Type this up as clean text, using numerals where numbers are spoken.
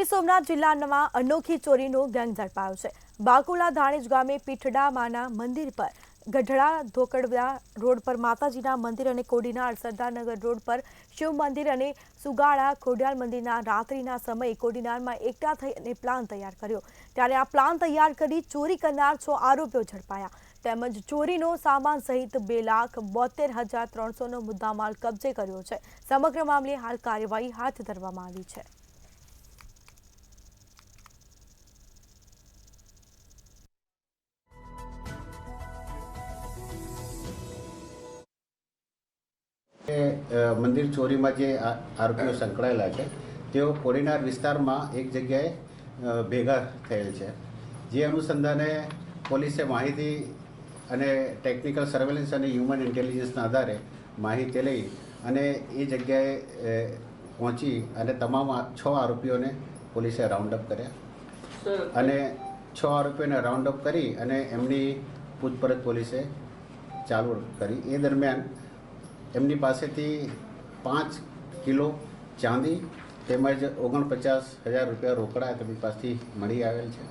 સોમનાથ જિલ્લામાં અનોખી ચોરીનો ગેંગ ઝડપાયો છે। બાકુલા ધાણેજ ગામે પીઠડા માના મંદિર પર ગઢડા ધોકડવા રોડ પર માતાજીના મંદિર અને કોડીનાર સરદારનગર રોડ પર શિવ મંદિર અને સુગાળા ખોડિયાલ મંદિરના રાત્રિના સમયે કોડીનારમાં એકઠા થઈ અને પ્લાન તૈયાર કર્યો। ત્યારે આ પ્લાન તૈયાર કરી ચોરી કરનાર 6 આરોપીઓ ઝડપાયા તેમજ ચોરીનો સામાન સહિત 2,72,300નો મુદ્દામાલ કબજે કર્યો છે। સમગ્ર મામલે હાલ કાર્યવાહી હાથ ધરવામાં આવી છે। મંદિર ચોરીમાં જે આરોપીઓ સંકળાયેલા છે તેઓ કોડીનાર વિસ્તારમાં એક જગ્યાએ ભેગા થયેલ છે। જે અનુસંધાને પોલીસે માહિતી અને ટેકનિકલ સર્વેલન્સ અને હ્યુમન ઇન્ટેલિજન્સના આધારે માહિતી લઈ અને એ જગ્યાએ પહોંચી અને તમામ 6 આરોપીઓને પોલીસે રાઉન્ડ અપ કર્યા અને 6 આરોપીઓને રાઉન્ડ અપ કરી અને એમની પૂછપરછ પોલીસે ચાલુ કરી। એ દરમિયાન એમની પાસેથી 5 કિલો ચાંદી તેમજ 49,000 રૂપિયા રોકડા તેમની પાસેથી મળી આવેલ છે।